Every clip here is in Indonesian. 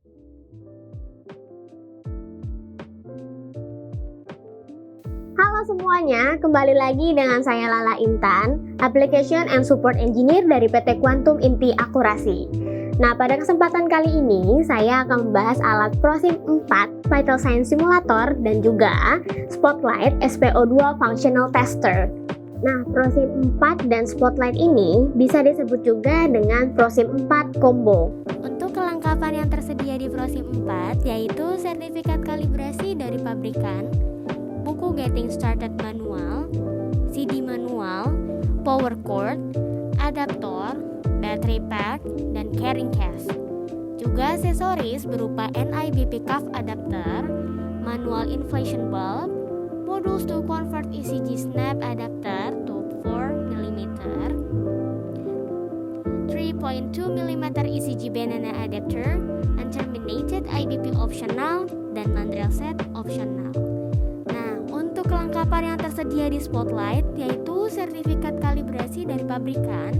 Halo semuanya, kembali lagi dengan saya Lala Intan, Application and Support Engineer dari PT Quantum Inti Akurasi. Nah, pada kesempatan kali ini saya akan membahas alat ProSim 4 Vital Signs Simulator dan juga Spotlight SPO2 Functional Tester. Nah, ProSim 4 dan Spotlight ini bisa disebut juga dengan ProSim 4 Combo. Untuk kelengkapan yang tersedia di ProSim 4 yaitu sertifikat kalibrasi dari pabrikan, buku Getting Started Manual, CD manual, power cord, adaptor, battery pack, dan carrying case. Juga aksesoris berupa NIBP cuff adapter, manual inflation bulb, modules to convert ECG snap adapter to 4mm, 3.2 mm ECG banana adapter, unterminated IBP optional, dan mandrel set optional. Untuk kelengkapan yang tersedia di Spotlight yaitu sertifikat kalibrasi dari pabrikan,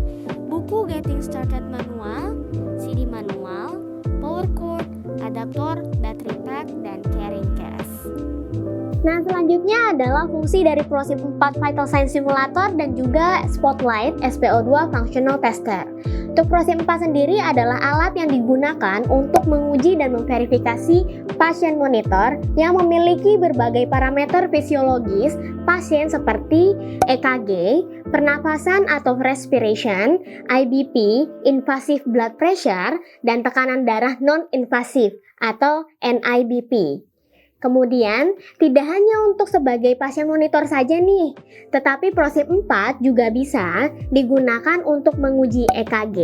buku Getting Started Manual, CD manual, power cord, adaptor, battery pack, dan carrying case. Nah, selanjutnya adalah fungsi dari ProSim 4 Vital Signs Simulator dan juga Spotlight SPO2 Functional Tester. Untuk ProSim 4 sendiri adalah alat yang digunakan untuk menguji dan memverifikasi pasien monitor yang memiliki berbagai parameter fisiologis pasien seperti EKG, pernafasan atau respiration, IBP, invasive blood pressure, dan tekanan darah non-invasif atau NIBP. Kemudian, tidak hanya untuk sebagai pasien monitor saja nih, tetapi ProSim 4 juga bisa digunakan untuk menguji EKG,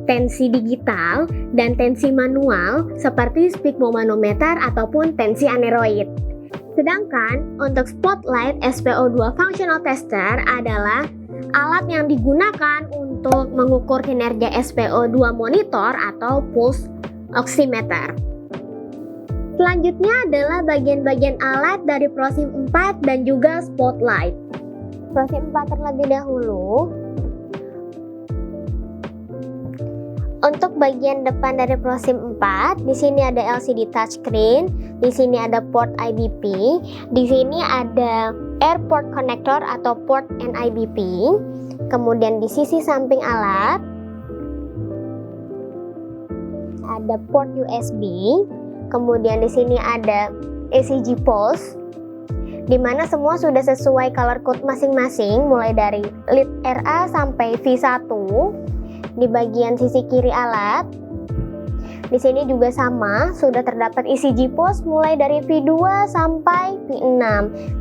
tensi digital, dan tensi manual seperti sphygmomanometer ataupun tensi aneroid. Sedangkan untuk Spotlight SPO2 Functional Tester adalah alat yang digunakan untuk mengukur kinerja SPO2 monitor atau pulse oximeter. Selanjutnya adalah bagian-bagian alat dari ProSim 4 dan juga Spotlight. ProSim 4 terlebih dahulu. Untuk bagian depan dari ProSim 4, di sini ada LCD touchscreen, di sini ada port IBP, di sini ada air port connector atau port NIBP. Kemudian di sisi samping alat ada port USB. Kemudian di sini ada ECG pulse, di mana semua sudah sesuai color code masing-masing, mulai dari lead RA sampai V1 di bagian sisi kiri alat. Di sini juga sama, sudah terdapat ECG pulse mulai dari V2 sampai V6.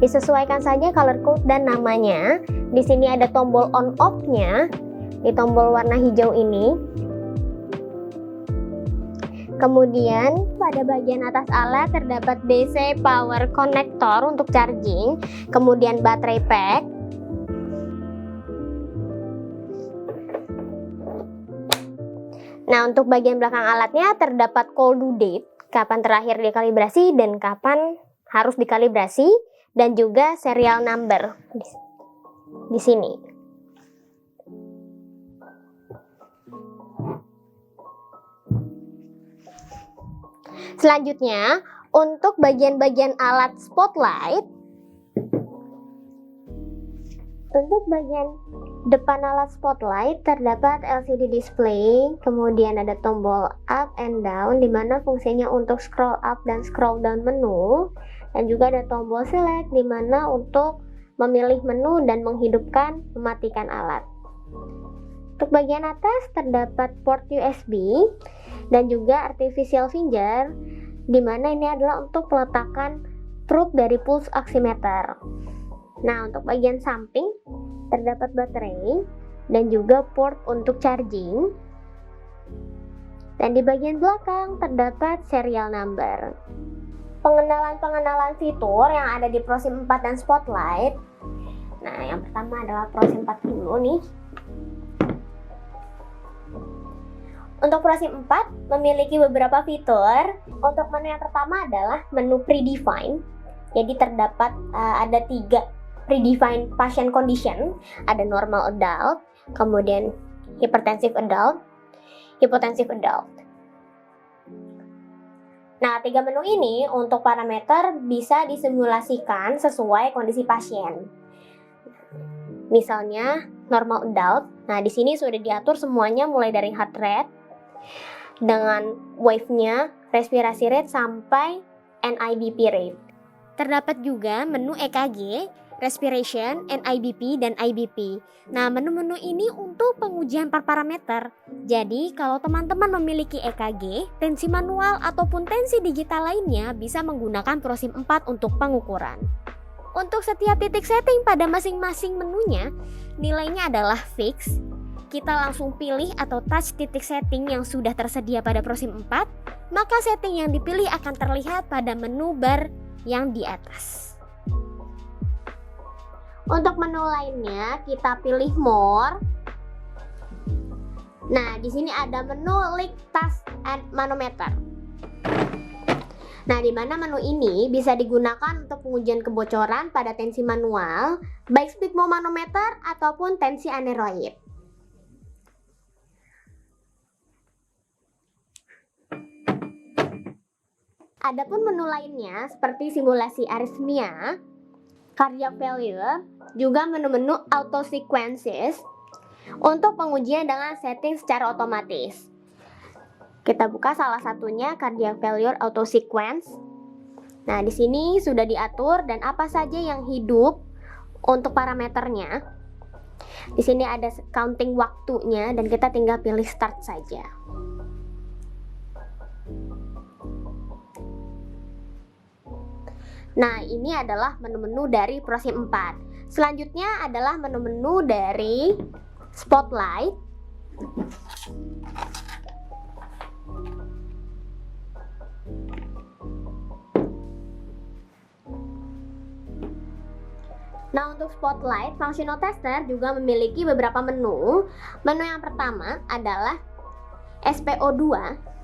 Disesuaikan saja color code dan namanya. Di sini ada tombol on off-nya di tombol warna hijau ini. Kemudian pada bagian atas alat terdapat DC power connector untuk charging, kemudian baterai pack, nah untuk bagian belakang alatnya terdapat call due date, kapan terakhir dikalibrasi dan kapan harus dikalibrasi, dan juga serial number di sini. Selanjutnya, untuk bagian-bagian alat Spotlight, untuk bagian depan alat Spotlight terdapat LCD display, kemudian ada tombol up and down di mana fungsinya untuk scroll up dan scroll down menu, dan juga ada tombol select di mana untuk memilih menu dan menghidupkan mematikan alat. Untuk bagian atas terdapat port USB dan juga artificial finger, di mana ini adalah untuk peletakan probe dari pulse oximeter. Nah, untuk bagian samping terdapat baterai dan juga port untuk charging. Dan di bagian belakang terdapat serial number. Pengenalan fitur yang ada di ProSim 4 dan Spotlight. Nah, yang pertama adalah ProSim 4 dulu nih. Untuk ProSim 4 memiliki beberapa fitur. Untuk menu yang pertama adalah menu predefined. Jadi terdapat ada 3 predefined patient condition. Ada normal adult, kemudian hypertensive adult, hypotensive adult. Nah, 3 menu ini untuk parameter bisa disimulasikan sesuai kondisi pasien. Misalnya normal adult. Nah, di sini sudah diatur semuanya mulai dari heart rate dengan wave-nya, respirasi rate sampai NIBP rate. Terdapat juga menu EKG, respiration, NIBP, dan IBP. Nah, menu-menu ini untuk pengujian per parameter. Jadi, kalau teman-teman memiliki EKG, tensi manual ataupun tensi digital lainnya bisa menggunakan ProSim 4 untuk pengukuran. Untuk setiap titik setting pada masing-masing menunya, nilainya adalah fix. Kita langsung pilih atau touch titik setting yang sudah tersedia pada ProSim 4, maka setting yang dipilih akan terlihat pada menu bar yang di atas. Untuk menu lainnya kita pilih more. Nah, di sini ada menu leak task and manometer. Nah, di mana menu ini bisa digunakan untuk pengujian kebocoran pada tensi manual, baik speedmo manometer ataupun tensi aneroid. Adapun menu lainnya seperti simulasi aritmia, cardiac failure, juga menu-menu auto sequences untuk pengujian dengan setting secara otomatis. Kita buka salah satunya cardiac failure auto sequence. Nah, di sini sudah diatur dan apa saja yang hidup untuk parameternya. Di sini ada counting waktunya dan kita tinggal pilih start saja. Nah, ini adalah menu-menu dari ProSim 4. Selanjutnya adalah menu-menu dari Spotlight. Nah, untuk Spotlight, Functional Tester juga memiliki beberapa menu. Menu yang pertama adalah SPO2.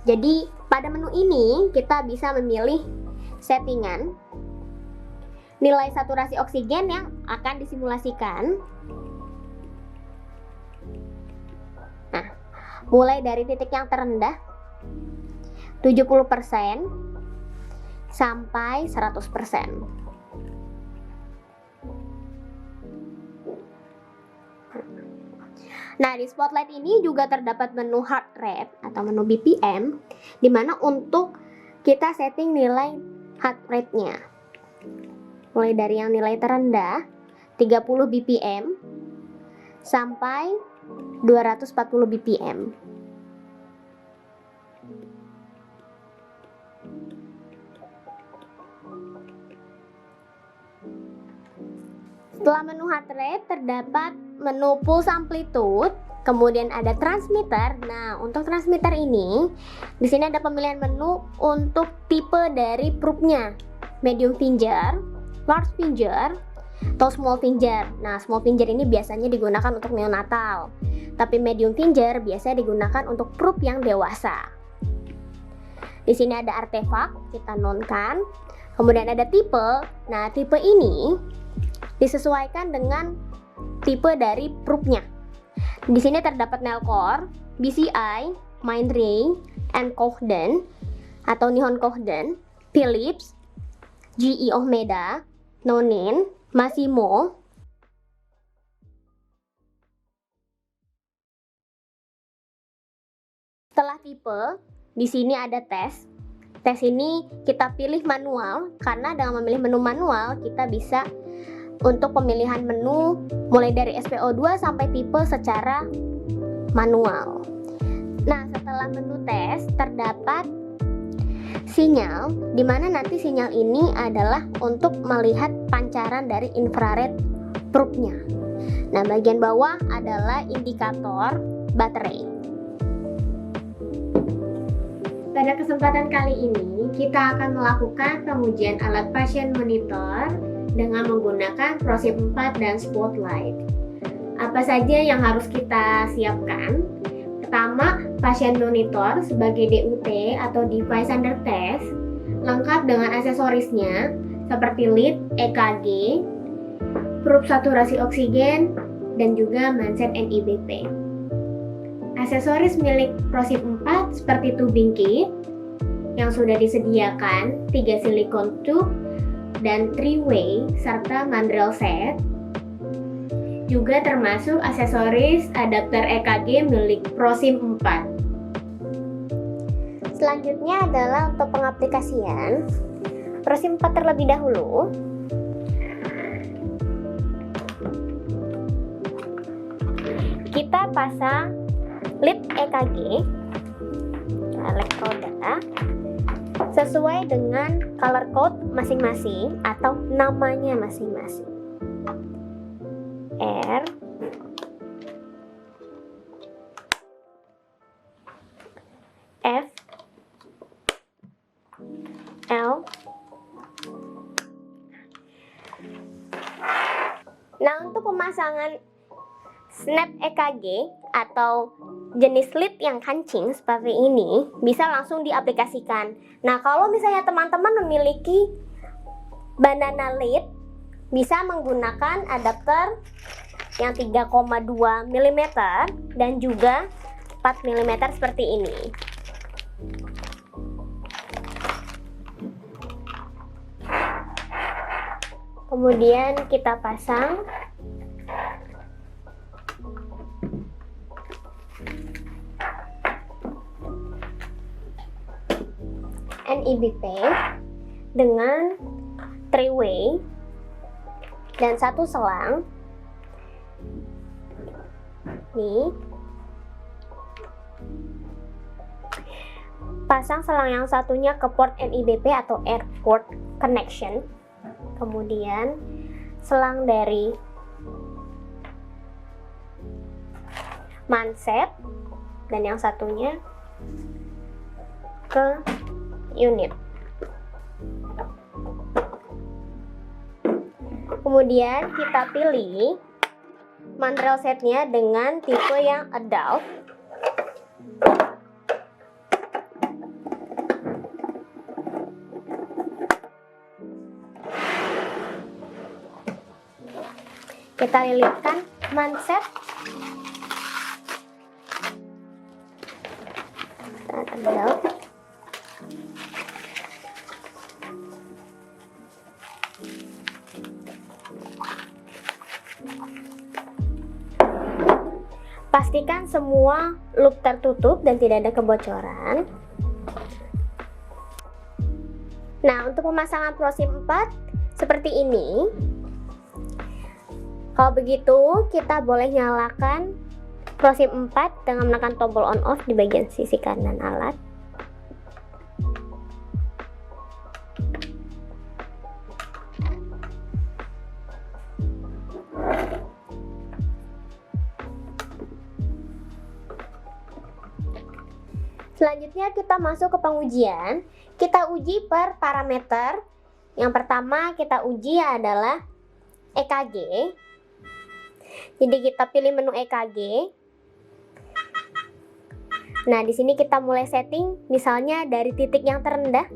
Jadi, pada menu ini kita bisa memilih settingan nilai saturasi oksigen yang akan disimulasikan. Nah, mulai dari titik yang terendah 70% sampai 100%. Nah, di Spotlight ini juga terdapat menu heart rate atau menu BPM, di mana untuk kita setting nilai heart rate-nya. Mulai dari yang nilai terendah 30 BPM sampai 240 BPM. Setelah menu heart rate terdapat menu pulse amplitude, kemudian ada transmitter. Nah, untuk transmitter ini di sini ada pemilihan menu untuk tipe dari probe-nya. Medium finger, large finger, atau small finger. Nah, small finger ini biasanya digunakan untuk neonatal, tapi medium finger biasanya digunakan untuk probe yang dewasa. Di sini ada artefak, kita nonkan. Kemudian ada tipe. Nah, tipe ini disesuaikan dengan tipe dari probe-nya. Di sini terdapat Nellcor, BCI, Mindray, and Cohden atau Nihon Cohden, Philips, GE Ohmeda, Nonin, Masimo. Setelah tipe, di sini ada tes. Tes ini kita pilih manual karena dengan memilih menu manual kita bisa untuk pemilihan menu mulai dari SPO2 sampai tipe secara manual. Nah, setelah menu tes terdapat sinyal, di mana nanti sinyal ini adalah untuk melihat pancaran dari infrared probe-nya. Nah, bagian bawah adalah indikator baterai. Pada kesempatan kali ini, kita akan melakukan pengujian alat pasien monitor dengan menggunakan ProSim 4 dan Spotlight. Apa saja yang harus kita siapkan? Pertama, pasien monitor sebagai DUT atau device under test, lengkap dengan aksesorisnya seperti lead, EKG, probe saturasi oksigen, dan juga manset NIBP. Aksesoris milik ProSim 4 seperti tubing kit, yang sudah disediakan 3 silikon tube dan 3-way serta mandrel set. Juga termasuk aksesoris adapter EKG milik ProSim 4. Selanjutnya adalah untuk pengaplikasian ProSim 4 terlebih dahulu. Kita pasang lead EKG elektroda sesuai dengan color code masing-masing atau namanya masing-masing. R, F, L. Nah, untuk pemasangan snap EKG atau jenis lead yang kancing seperti ini bisa langsung diaplikasikan. Nah, kalau misalnya teman-teman memiliki banana lead, bisa menggunakan adapter yang 3,2 mm dan juga 4 mm seperti ini. Kemudian kita pasang NIBP dengan 3-way dan 1 selang. Nih. Pasang selang yang satunya ke port NIBP atau airport connection. Kemudian selang dari manset dan yang satunya ke unit. Kemudian kita pilih mandrel setnya dengan tipe yang adult. Kita lilitkan manset dan adult. Pastikan semua loop tertutup dan tidak ada kebocoran. Nah, untuk pemasangan ProSim 4 seperti ini. Kalau begitu, kita boleh nyalakan ProSim 4 dengan menekan tombol on off di bagian sisi kanan alat. Selanjutnya kita masuk ke pengujian. Kita uji per parameter. Yang pertama kita uji adalah EKG. Jadi kita pilih menu EKG. Nah, di sini kita mulai setting misalnya dari titik yang terendah.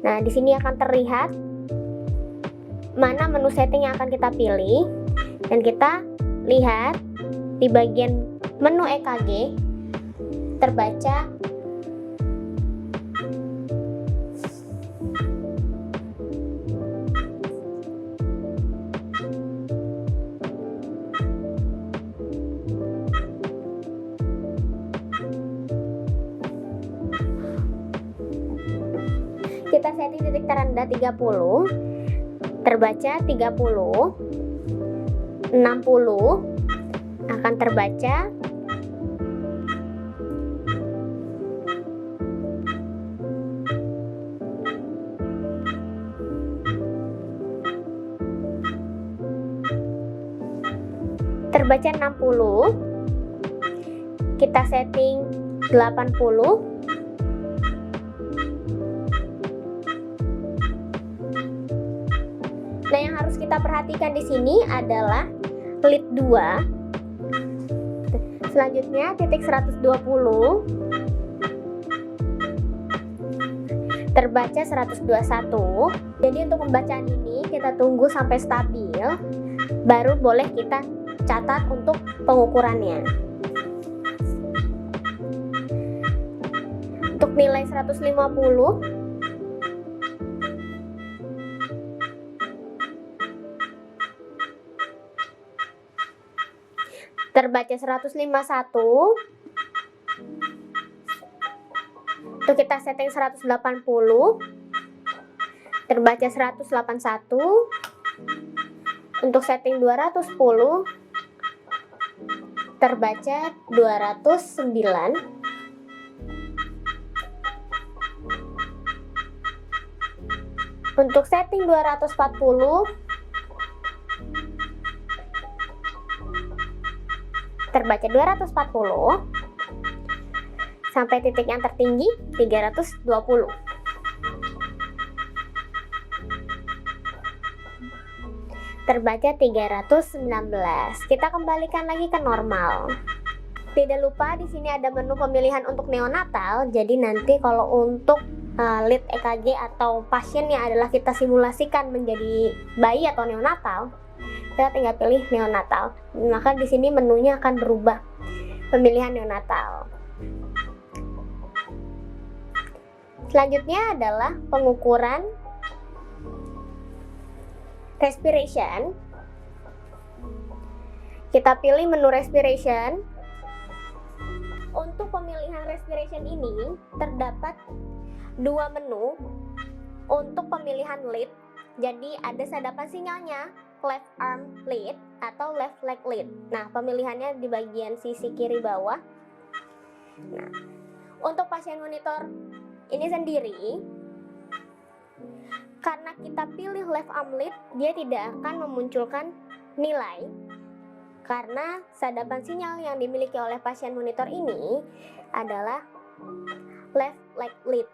Nah, di sini akan terlihat mana menu setting yang akan kita pilih dan kita lihat di bagian menu EKG terbaca kita setting titik terendah 30, terbaca 30, 60 akan terbaca 60, kita setting 80, nah yang harus kita perhatikan di sini adalah lead 2, selanjutnya titik 120, terbaca 121. Jadi untuk pembacaan ini kita tunggu sampai stabil, baru boleh kita catat untuk pengukurannya. Untuk Untuk nilai 150, terbaca 151. Untuk kita setting 180, terbaca 181. Untuk setting 210, terbaca 209. Untuk setting 240, terbaca 240. Sampai titik yang tertinggi 320. Terbaca 319. Kita kembalikan lagi ke normal. Tidak lupa di sini ada menu pemilihan untuk neonatal. Jadi nanti kalau untuk lead EKG atau pasiennya adalah kita simulasikan menjadi bayi atau neonatal, kita tinggal pilih neonatal. Maka di sini menunya akan berubah pemilihan neonatal. Selanjutnya adalah pengukuran respiration. Kita pilih menu respiration. Untuk pemilihan respiration ini terdapat dua menu untuk pemilihan lead. Jadi ada sadapan sinyalnya, left arm lead atau left leg lead. Nah, pemilihannya di bagian sisi kiri bawah. Nah, untuk pasien monitor ini sendiri, karena kita pilih left arm lead, dia tidak akan memunculkan nilai karena sadapan sinyal yang dimiliki oleh pasien monitor ini adalah left leg lead.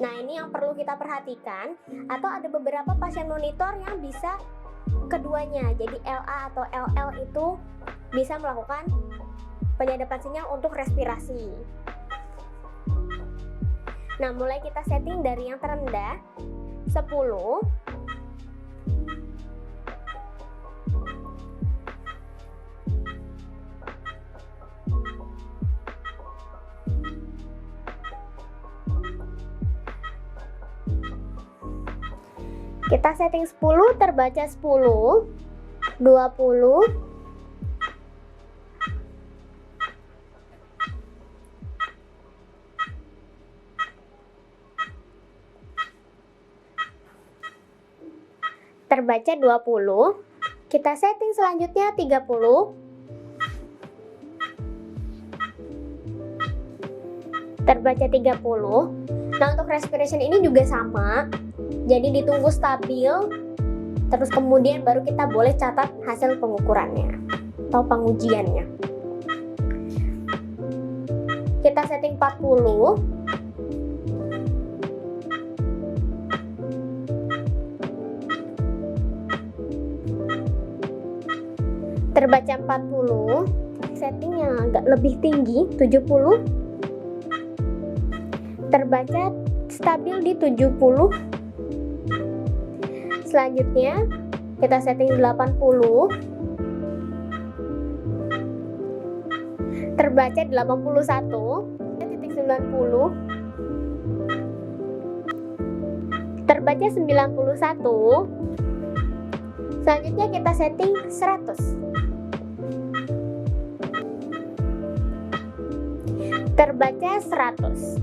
Nah, ini yang perlu kita perhatikan, atau ada beberapa pasien monitor yang bisa keduanya. Jadi LA atau LL itu bisa melakukan penyadapan sinyal untuk respirasi. Nah, mulai kita setting dari yang terendah 10. Kita setting 10, terbaca 10, 20, terbaca 20. Kita setting selanjutnya 30, terbaca 30. Nah, untuk respiration ini juga sama. Jadi ditunggu stabil, terus kemudian baru kita boleh catat hasil pengukurannya atau pengujiannya. Kita setting 40. Terbaca 40. Setting yang agak lebih tinggi 70. Terbaca stabil di 70. Selanjutnya kita setting 80, terbaca 81, titik 90, terbaca 91. Selanjutnya kita setting 100, terbaca 100.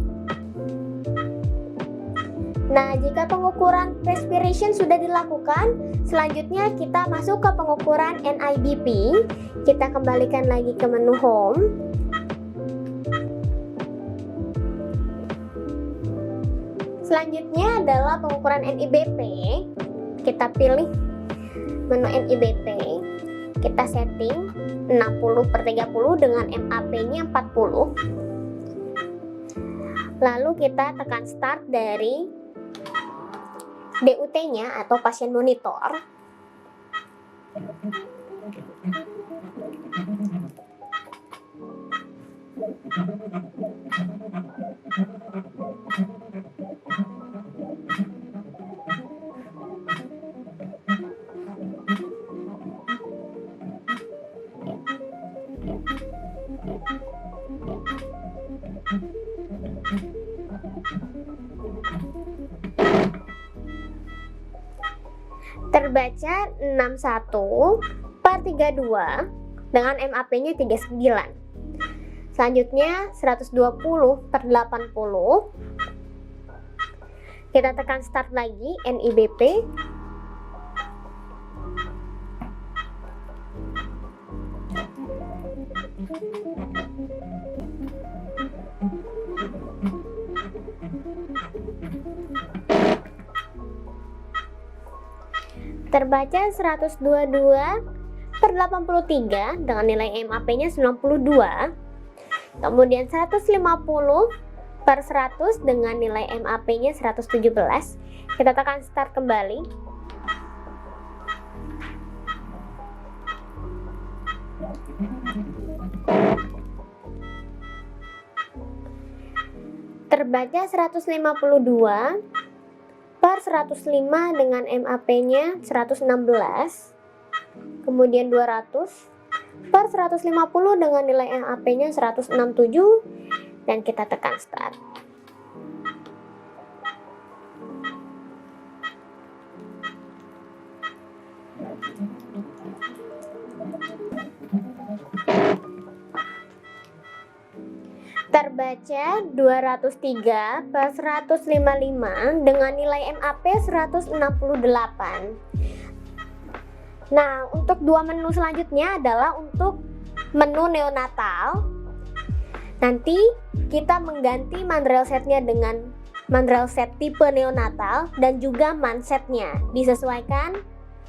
Nah, jika pengukuran respiration sudah dilakukan, selanjutnya kita masuk ke pengukuran NIBP. Kita kembalikan lagi ke menu home. Selanjutnya adalah pengukuran NIBP. Kita pilih menu NIBP. Kita setting 60/30 dengan MAP-nya 40. Lalu kita tekan start dari DUT-nya atau pasien monitor. Terbaca 61/32 dengan MAP-nya 39. Selanjutnya 120/80. Kita tekan start lagi, NIBP. Terbaca 122/83 dengan nilai MAP-nya 92. Kemudian 150/100 dengan nilai MAP-nya 117. Kita tekan start kembali. Terbaca 152/105 dengan MAP-nya 116. Kemudian 200/150 dengan nilai MAP-nya 167 dan kita tekan start. Terbaca 203/155 dengan nilai MAP 168. Nah, untuk dua menu selanjutnya adalah untuk menu neonatal. Nanti kita mengganti mandrel setnya dengan mandrel set tipe neonatal dan juga mansetnya disesuaikan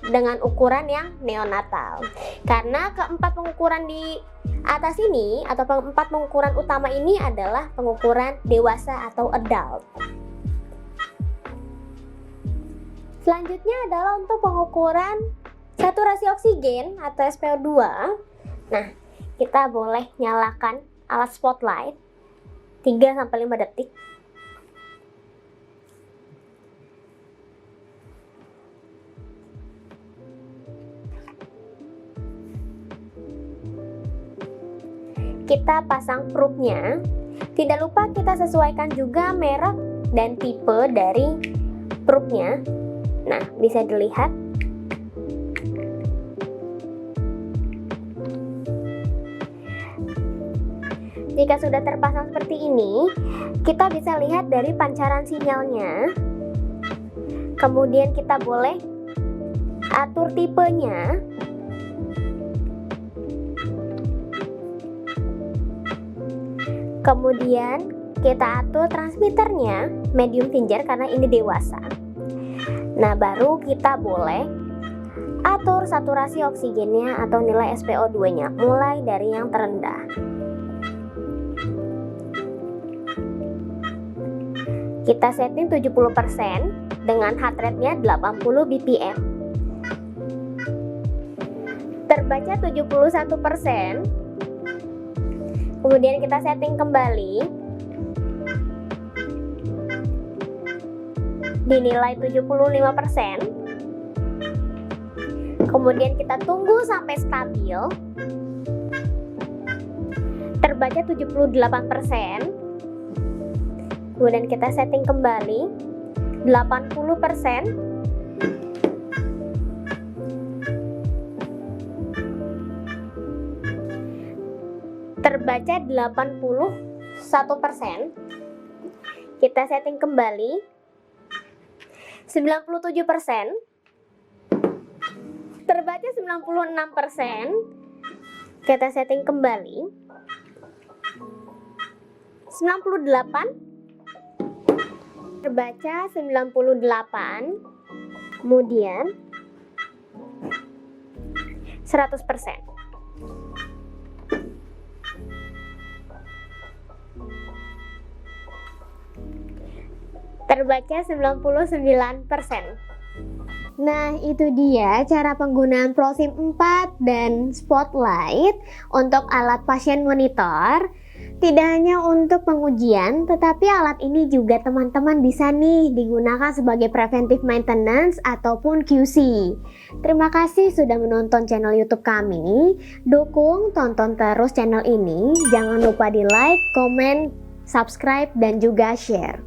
dengan ukuran yang neonatal. Karena keempat pengukuran di atas ini atau keempat pengukuran utama ini adalah pengukuran dewasa atau adult. Selanjutnya adalah untuk pengukuran saturasi oksigen atau SpO2. Nah, kita boleh nyalakan alat spotlight 3-5 detik. Kita pasang probe-nya. Tidak lupa kita sesuaikan juga merek dan tipe dari probe-nya. Nah, bisa dilihat. Jika sudah terpasang seperti ini, kita bisa lihat dari pancaran sinyalnya. Kemudian kita boleh atur tipenya. Kemudian kita atur transmitternya medium finger karena ini dewasa. Nah, baru kita boleh atur saturasi oksigennya atau nilai SpO2-nya mulai dari yang terendah. Kita setting 70% dengan heart rate-nya 80 bpm. Terbaca 71%. Kemudian kita setting kembali. Dinilai 75%. Kemudian kita tunggu sampai stabil. Terbaca 78%. Kemudian kita setting kembali 80%. Terbaca 81%. Kita setting kembali 97%. Terbaca 96%. Kita setting kembali 98%. Terbaca 98, kemudian 100%. Terbaca 99%. Nah, itu dia cara penggunaan ProSim 4 dan Spotlight untuk alat pasien monitor. Tidak hanya untuk pengujian, tetapi alat ini juga teman-teman bisa nih digunakan sebagai preventive maintenance ataupun QC. Terima kasih sudah menonton channel YouTube kami. Dukung, tonton terus channel ini. Jangan lupa di like, komen, subscribe, dan juga share.